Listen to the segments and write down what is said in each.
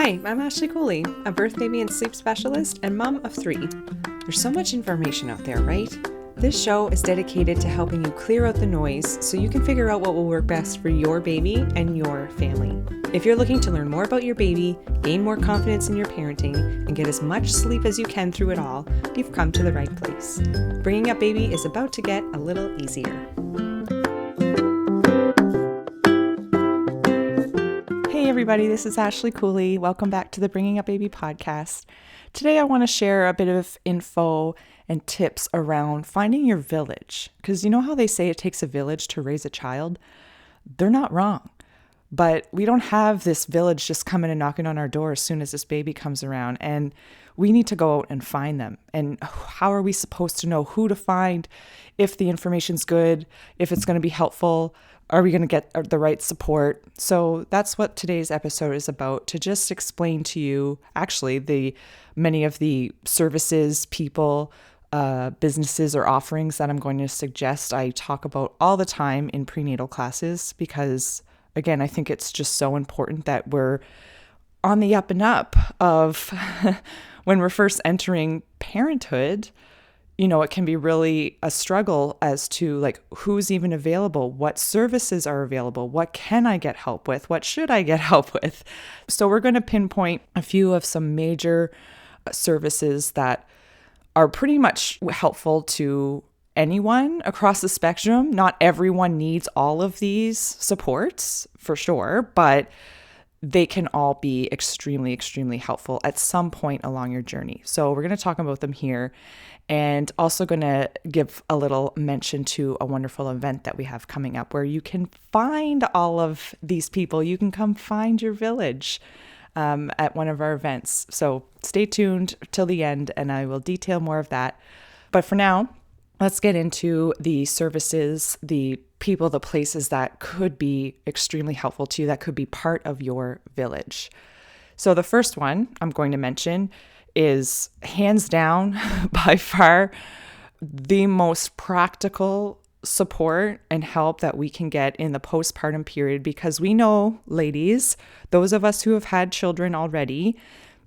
Hi, I'm Ashley Cooley, a birth, baby, and sleep specialist and mom of 3. There's so much information out there, right? This show is dedicated to helping you clear out the noise so you can figure out what will work best for your baby and your family. If you're looking to learn more about your baby, gain more confidence in your parenting, and get as much sleep as you can through it all, you've come to the right place. Bringing Up Baby is about to get a little easier. Hey everybody, this is Ashley Cooley. Welcome back to the Bringing Up Baby podcast. Today I want to share a bit of info and tips around finding your village. Because you know how they say it takes a village to raise a child? They're not wrong. But we don't have this village just coming and knocking on our door as soon as this baby comes around. And we need to go out and find them. And how are we supposed to know who to find, if the information's good, if it's going to be helpful? Are we going to get the right support? So that's what today's episode is about, to just explain to you, actually, many of the services, people, businesses or offerings that I'm going to suggest I talk about all the time in prenatal classes, because again, I think it's just so important that we're on the up and up of when we're first entering parenthood. You know, it can be really a struggle as to like who's even available, what services are available, what can I get help with, what should I get help with. So we're going to pinpoint a few of some major services that are pretty much helpful to anyone across the spectrum. Not everyone needs all of these supports for sure, but they can all be extremely, extremely helpful at some point along your journey. So we're going to talk about them here, and also going to give a little mention to a wonderful event that we have coming up where you can find all of these people. You can come find your village at one of our events. So stay tuned till the end and I will detail more of that. But for now, let's get into the services, the people, the places that could be extremely helpful to you, that could be part of your village. So the first one I'm going to mention is hands down by far the most practical support and help that we can get in the postpartum period, because we know, ladies, those of us who have had children already,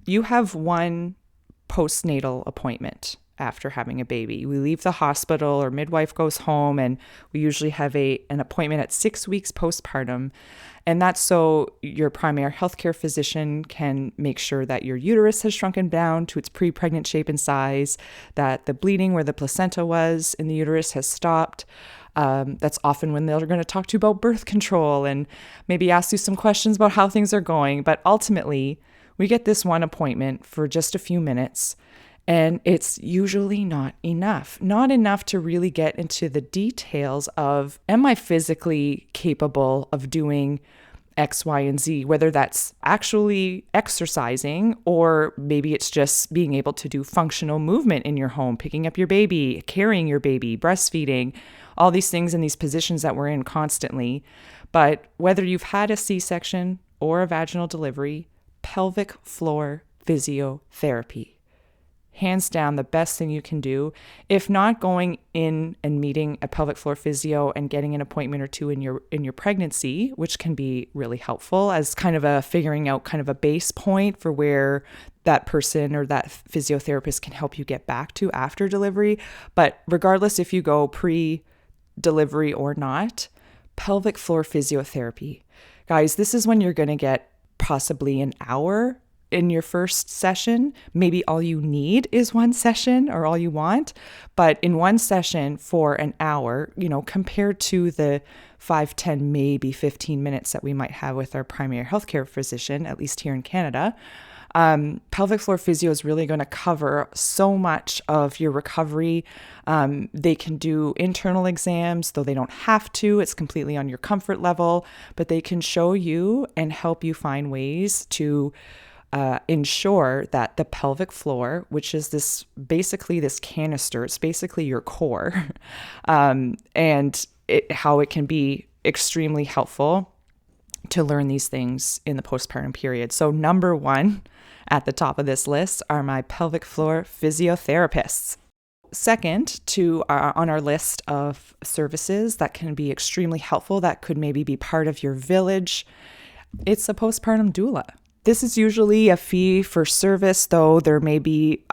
you have one postnatal appointment after having a baby. We leave the hospital or midwife goes home, and we usually have an appointment at 6 weeks postpartum. And that's so your primary healthcare physician can make sure that your uterus has shrunken down to its pre-pregnant shape and size, that the bleeding where the placenta was in the uterus has stopped. That's often when they're going to talk to you about birth control and maybe ask you some questions about how things are going. But ultimately, we get this one appointment for just a few minutes, and it's usually not enough to really get into the details of, am I physically capable of doing X, Y, and Z, whether that's actually exercising or maybe it's just being able to do functional movement in your home, picking up your baby, carrying your baby, breastfeeding, all these things in these positions that we're in constantly. But whether you've had a C-section or a vaginal delivery, pelvic floor physiotherapy, hands down the best thing you can do. If not going in and meeting a pelvic floor physio and getting an appointment or two in your pregnancy, which can be really helpful as kind of a figuring out kind of a base point for where that person or that physiotherapist can help you get back to after delivery. But regardless if you go pre-delivery or not, pelvic floor physiotherapy. Guys, this is when you're going to get possibly an hour in your first session. Maybe all you need is one session or all you want, but in one session for an hour, compared to the 5, 10, maybe 15 minutes that we might have with our primary healthcare physician, at least here in Canada, pelvic floor physio is really going to cover so much of your recovery. They can do internal exams, though they don't have to. It's completely on your comfort level, but they can show you and help you find ways to ensure that the pelvic floor, which is this canister, it's basically your core, and how it can be extremely helpful to learn these things in the postpartum period. So number one at the top of this list are my pelvic floor physiotherapists. Second on our list of services that can be extremely helpful, that could maybe be part of your village, it's a postpartum doula. This is usually a fee for service, though there may be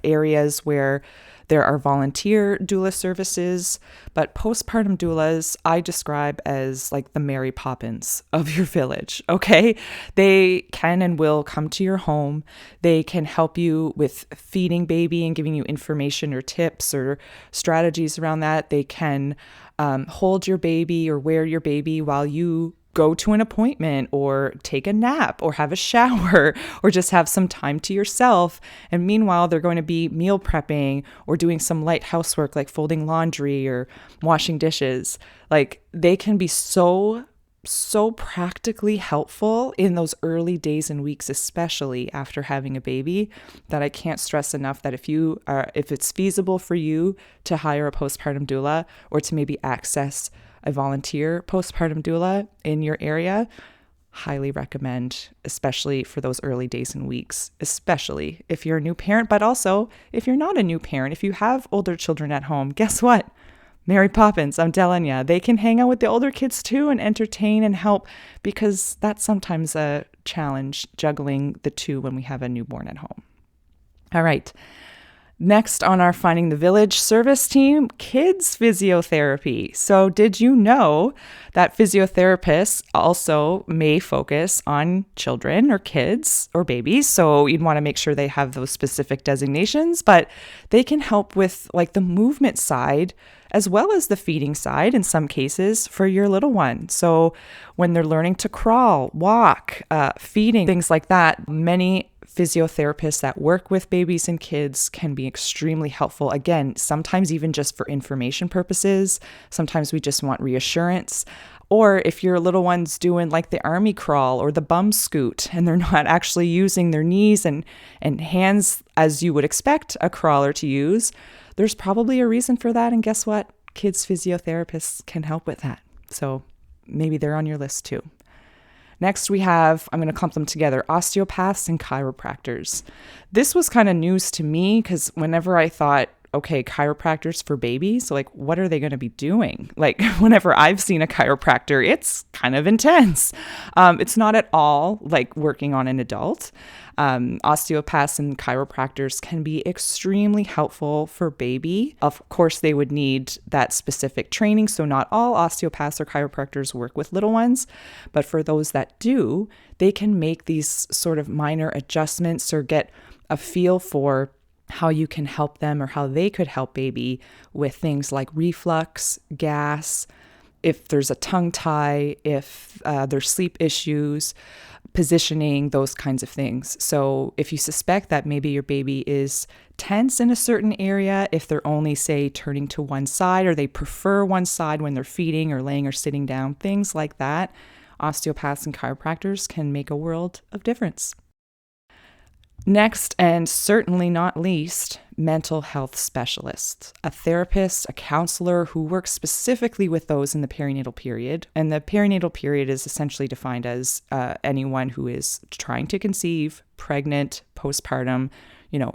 areas where there are volunteer doula services, but postpartum doulas I describe as like the Mary Poppins of your village, okay? They can and will come to your home. They can help you with feeding baby and giving you information or tips or strategies around that. They can hold your baby or wear your baby while you go to an appointment or take a nap or have a shower or just have some time to yourself. And meanwhile, they're going to be meal prepping or doing some light housework like folding laundry or washing dishes. Like they can be so practically helpful in those early days and weeks, especially after having a baby, that I can't stress enough that if it's feasible for you to hire a postpartum doula or to maybe access a volunteer postpartum doula in your area, highly recommend, especially for those early days and weeks, especially if you're a new parent, but also if you're not a new parent, if you have older children at home, guess what? Mary Poppins, I'm telling you, they can hang out with the older kids too and entertain and help, because that's sometimes a challenge juggling the two when we have a newborn at home. All right. Next on our Finding the Village service team, kids physiotherapy. So did you know that physiotherapists also may focus on children or kids or babies? So you'd want to make sure they have those specific designations, but they can help with like the movement side as well as the feeding side in some cases for your little one. So when they're learning to crawl, walk, feeding, things like that, many physiotherapists that work with babies and kids can be extremely helpful. Again, sometimes even just for information purposes. Sometimes we just want reassurance. Or if your little one's doing like the army crawl or the bum scoot and they're not actually using their knees and hands as you would expect a crawler to use, there's probably a reason for that. And guess what? Kids physiotherapists can help with that. So maybe they're on your list too. Next, we have, I'm going to clump them together, osteopaths and chiropractors. This was kind of news to me because whenever I thought, okay, chiropractors for babies, so like, what are they going to be doing? Like, whenever I've seen a chiropractor, it's kind of intense. It's not at all like working on an adult. Osteopaths and chiropractors can be extremely helpful for baby. Of course, they would need that specific training. So not all osteopaths or chiropractors work with little ones, but for those that do, they can make these sort of minor adjustments or get a feel for how you can help them or how they could help baby with things like reflux, gas, if there's a tongue tie, if there's sleep issues, positioning, those kinds of things. So if you suspect that maybe your baby is tense in a certain area, if they're only, say, turning to one side or they prefer one side when they're feeding or laying or sitting down, things like that, osteopaths and chiropractors can make a world of difference. Next, and certainly not least, mental health specialists, a therapist, a counselor who works specifically with those in the perinatal period. And the perinatal period is essentially defined as anyone who is trying to conceive, pregnant, postpartum,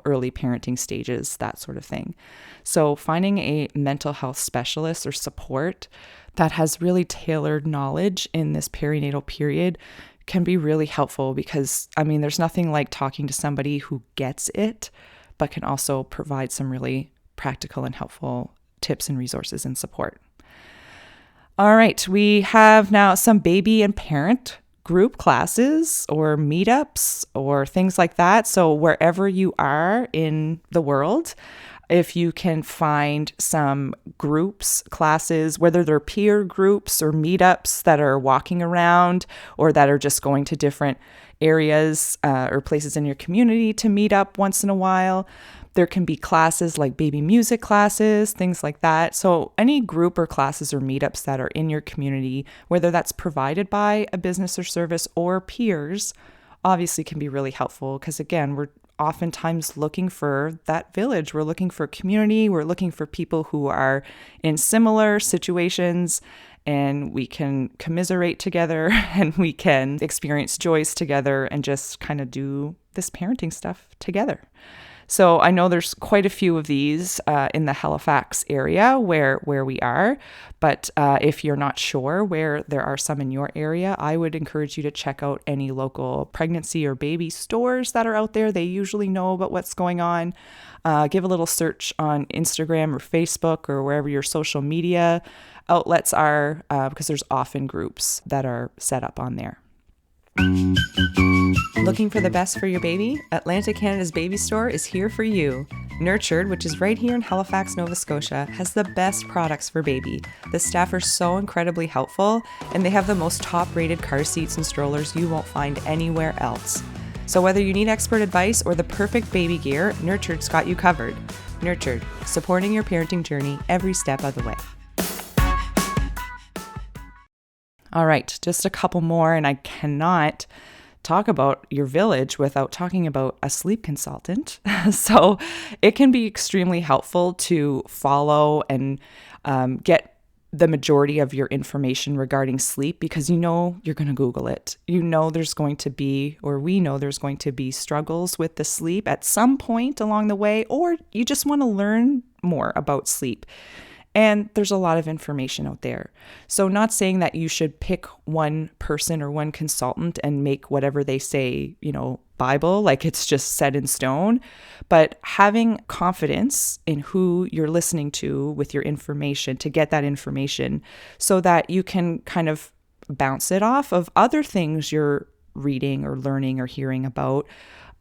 early parenting stages, that sort of thing. So finding a mental health specialist or support that has really tailored knowledge in this perinatal period can be really helpful because, there's nothing like talking to somebody who gets it, but can also provide some really practical and helpful tips and resources and support. All right, we have now some baby and parent group classes or meetups or things like that. So wherever you are in the world, if you can find some groups, classes, whether they're peer groups or meetups that are walking around or that are just going to different areas or places in your community to meet up once in a while. There can be classes like baby music classes, things like that. So any group or classes or meetups that are in your community, whether that's provided by a business or service or peers, obviously can be really helpful because, again, we're oftentimes looking for that village. We're looking for community. We're looking for people who are in similar situations, and we can commiserate together and we can experience joys together and just kind of do this parenting stuff together. So I know there's quite a few of these in the Halifax area where we are, but if you're not sure where there are some in your area, I would encourage you to check out any local pregnancy or baby stores that are out there. They usually know about what's going on. Give a little search on Instagram or Facebook or wherever your social media outlets are, because there's often groups that are set up on there. Looking for the best for your baby? Atlantic Canada's Baby Store is here for you. Nurtured, which is right here in Halifax, Nova Scotia, has the best products for baby. The staff are so incredibly helpful, and they have the most top-rated car seats and strollers you won't find anywhere else. So whether you need expert advice or the perfect baby gear, Nurtured's got you covered. Nurtured, supporting your parenting journey every step of the way. All right, just a couple more, and I cannot talk about your village without talking about a sleep consultant. So it can be extremely helpful to follow and get the majority of your information regarding sleep, because you know you're going to Google it. You know there's going to be, or we know there's going to be struggles with the sleep at some point along the way, or you just want to learn more about sleep. And there's a lot of information out there. So not saying that you should pick one person or one consultant and make whatever they say, Bible, like it's just set in stone, but having confidence in who you're listening to with your information to get that information so that you can kind of bounce it off of other things you're reading or learning or hearing about,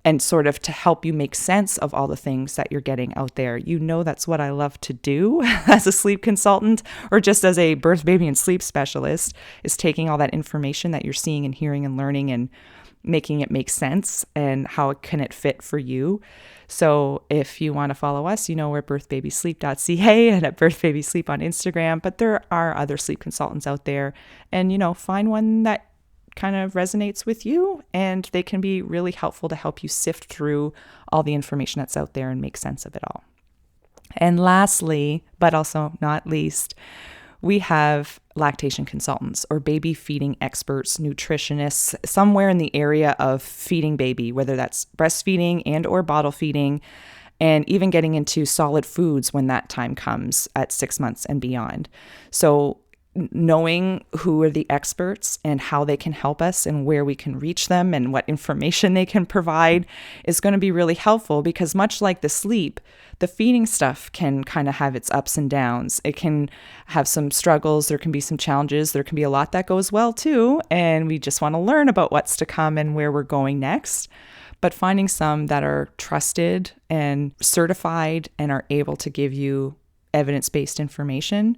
and sort of to help you make sense of all the things that you're getting out there. That's what I love to do as a sleep consultant, or just as a birth, baby, and sleep specialist, is taking all that information that you're seeing and hearing and learning and making it make sense, and how can it fit for you. So if you want to follow us, we're at birthbabysleep.ca and at birthbabysleep on Instagram, but there are other sleep consultants out there, and find one that kind of resonates with you, and they can be really helpful to help you sift through all the information that's out there and make sense of it all. And lastly, but also not least, we have lactation consultants or baby feeding experts, nutritionists, somewhere in the area of feeding baby, whether that's breastfeeding and or bottle feeding, and even getting into solid foods when that time comes at 6 months and beyond. So knowing who are the experts and how they can help us and where we can reach them and what information they can provide is going to be really helpful, because much like the sleep, the feeding stuff can kind of have its ups and downs. It can have some struggles. There can be some challenges. There can be a lot that goes well too. And we just want to learn about what's to come and where we're going next. But finding some that are trusted and certified and are able to give you evidence-based information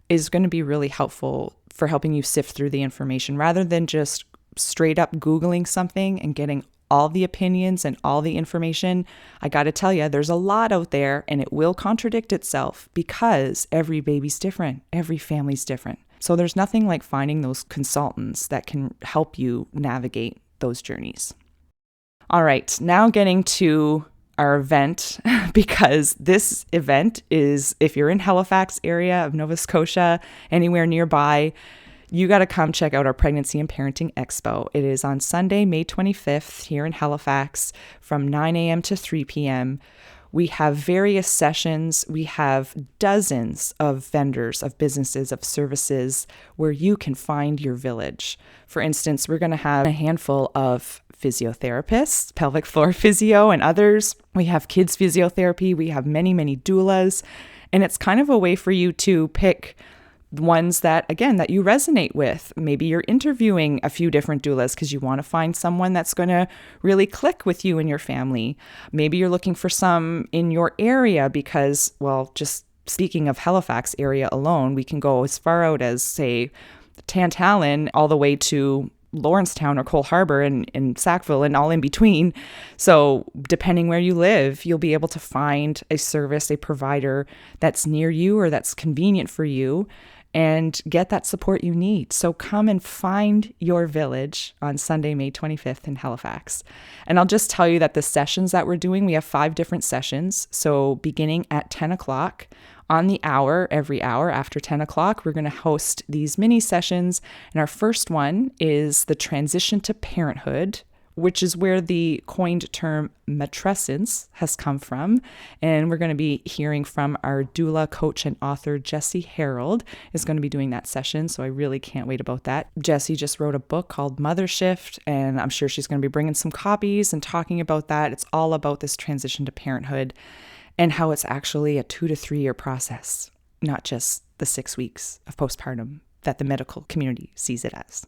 is going to be really helpful for helping you sift through the information, rather than just straight up Googling something and getting all the opinions and all the information. I got to tell you, there's a lot out there, and it will contradict itself because every baby's different. Every family's different. So there's nothing like finding those consultants that can help you navigate those journeys. All right, now getting to our event, because this event is, if you're in Halifax area of Nova Scotia, anywhere nearby, you got to come check out our Pregnancy and Parenting Expo. It is on Sunday, May 25th here in Halifax from 9 a.m. to 3 p.m. We have various sessions. We have dozens of vendors, of businesses, of services where you can find your village. For instance, we're going to have a handful of physiotherapists, pelvic floor physio, and others. We have kids physiotherapy. We have many, many doulas. And it's kind of a way for you to pick ones that, again, that you resonate with. Maybe you're interviewing a few different doulas because you want to find someone that's going to really click with you and your family. Maybe you're looking for some in your area because, well, just speaking of Halifax area alone, we can go as far out as, say, Tantallon all the way to Lawrencetown or Cole Harbour and Sackville and all in between. So depending where you live, you'll be able to find a service, a provider that's near you or that's convenient for you, and get that support you need. So come and find your village on Sunday, May 25th in Halifax. And I'll just tell you that the sessions that we're doing, we have 5 different sessions. So beginning at 10 o'clock on the hour, every hour after 10 o'clock, we're going to host these mini sessions. And our first one is the transition to parenthood, which is where the coined term matrescence has come from. And we're going to be hearing from our doula coach and author, Jessie Harold, is going to be doing that session. So I really can't wait about that. Jessie just wrote a book called Mother Shift, and I'm sure she's going to be bringing some copies and talking about that. It's all about this transition to parenthood and how it's actually a 2 to 3 year process, not just the 6 weeks of postpartum that the medical community sees it as,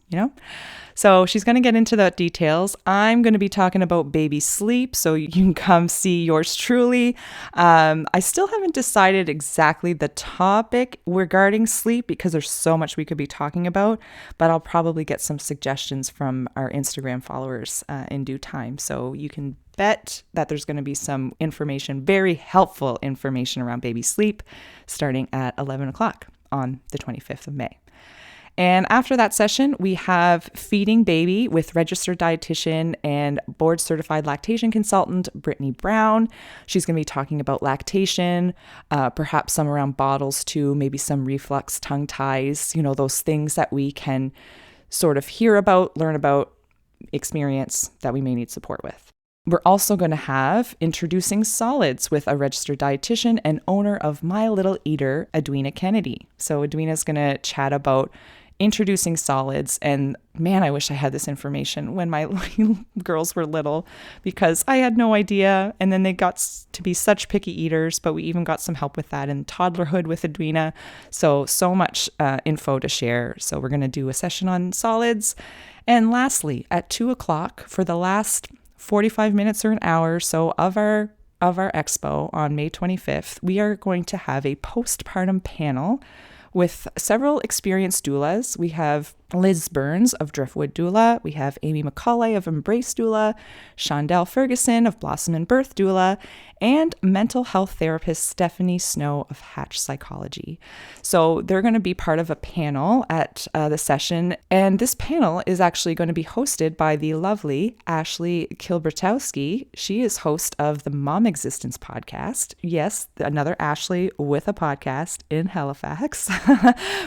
So she's going to get into the details. I'm going to be talking about baby sleep, so you can come see yours truly. I still haven't decided exactly the topic regarding sleep because there's so much we could be talking about, but I'll probably get some suggestions from our Instagram followers in due time. So you can bet that there's going to be some information, very helpful information around baby sleep starting at 11 o'clock on the 25th of May. And after that session, we have Feeding Baby with registered dietitian and board certified lactation consultant, Brittany Brown. She's going to be talking about lactation, perhaps some around bottles too, maybe some reflux, tongue ties, those things that we can sort of hear about, learn about, experience that we may need support with. We're also going to have Introducing Solids with a registered dietitian and owner of My Little Eater, Edwina Kennedy. So Edwina's going to chat about introducing solids. And man, I wish I had this information when my girls were little because I had no idea. And then they got to be such picky eaters, but we even got some help with that in toddlerhood with Edwina. So much info to share. So we're going to do a session on solids. And lastly, at 2 o'clock for the last 45 minutes or an hour or so of our expo on May 25th, we are going to have a postpartum panel with several experienced doulas. We have Liz Burns of Driftwood Doula. We have Amy McCauley of Embrace Doula, Shondell Ferguson of Blossom and Birth Doula, and mental health therapist Stephanie Snow of Hatch Psychology. So they're going to be part of a panel at the session. And this panel is actually going to be hosted by the lovely Ashley Kilbertowski. She is host of the Mom Existence podcast. Yes, another Ashley with a podcast in Halifax.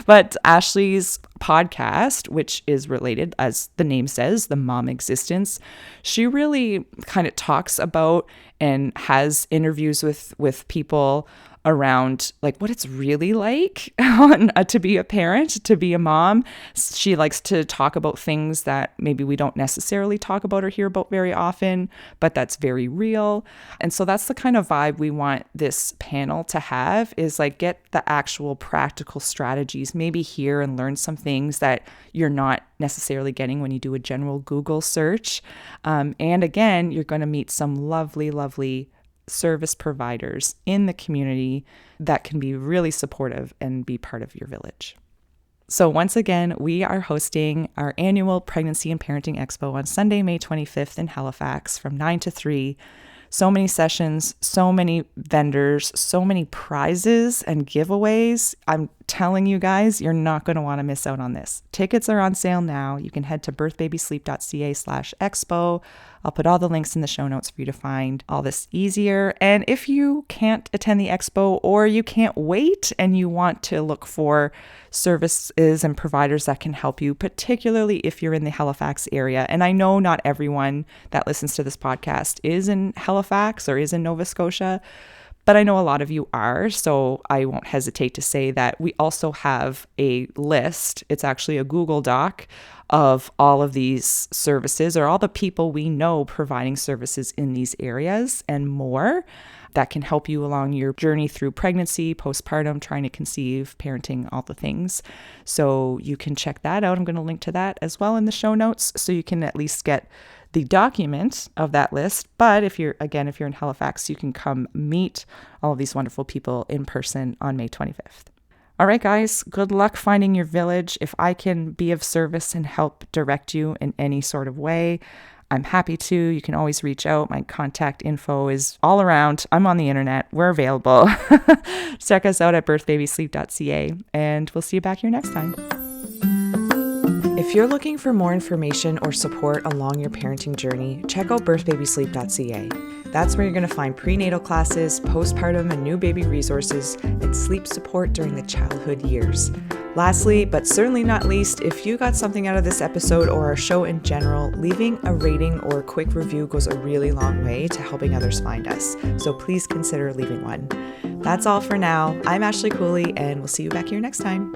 But Ashley's podcast, which is related, as the name says, the Mom Existence, she really kind of talks about and has interviews with people around like what it's really like to be a parent, to be a mom. She likes to talk about things that maybe we don't necessarily talk about or hear about very often, but that's very real. And so that's the kind of vibe we want this panel to have, is like get the actual practical strategies, maybe hear and learn some things that you're not necessarily getting when you do a general Google search. And again, you're going to meet some lovely, lovely service providers in the community that can be really supportive and be part of your village. So once again, we are hosting our annual Pregnancy and Parenting Expo on Sunday, May 25th in Halifax from 9 to 3. So many sessions, so many vendors, so many prizes and giveaways. I'm telling you guys, you're not going to want to miss out on this. Tickets are on sale now. You can head to birthbabysleep.ca/expo. I'll put all the links in the show notes for you to find all this easier. And if you can't attend the expo or you can't wait and you want to look for services and providers that can help you, particularly if you're in the Halifax area. And I know not everyone that listens to this podcast is in Halifax or is in Nova Scotia, but I know a lot of you are, so I won't hesitate to say that we also have a list. It's actually a Google Doc of all of these services or all the people we know providing services in these areas and more that can help you along your journey through pregnancy, postpartum, trying to conceive, parenting, all the things. So you can check that out. I'm going to link to that as well in the show notes so you can at least get the document of that list. But if you're in Halifax, you can come meet all of these wonderful people in person on May 25th. All right, guys, good luck finding your village. If I can be of service and help direct you in any sort of way, I'm happy to. You can always reach out. My contact info is all around. I'm on the internet. We're available. Check us out at birthbabysleep.ca, and we'll see you back here next time. If you're looking for more information or support along your parenting journey, check out birthbabysleep.ca. That's where you're going to find prenatal classes, postpartum and new baby resources, and sleep support during the childhood years. Lastly, but certainly not least, if you got something out of this episode or our show in general, leaving a rating or a quick review goes a really long way to helping others find us. So please consider leaving one. That's all for now. I'm Ashley Cooley, and we'll see you back here next time.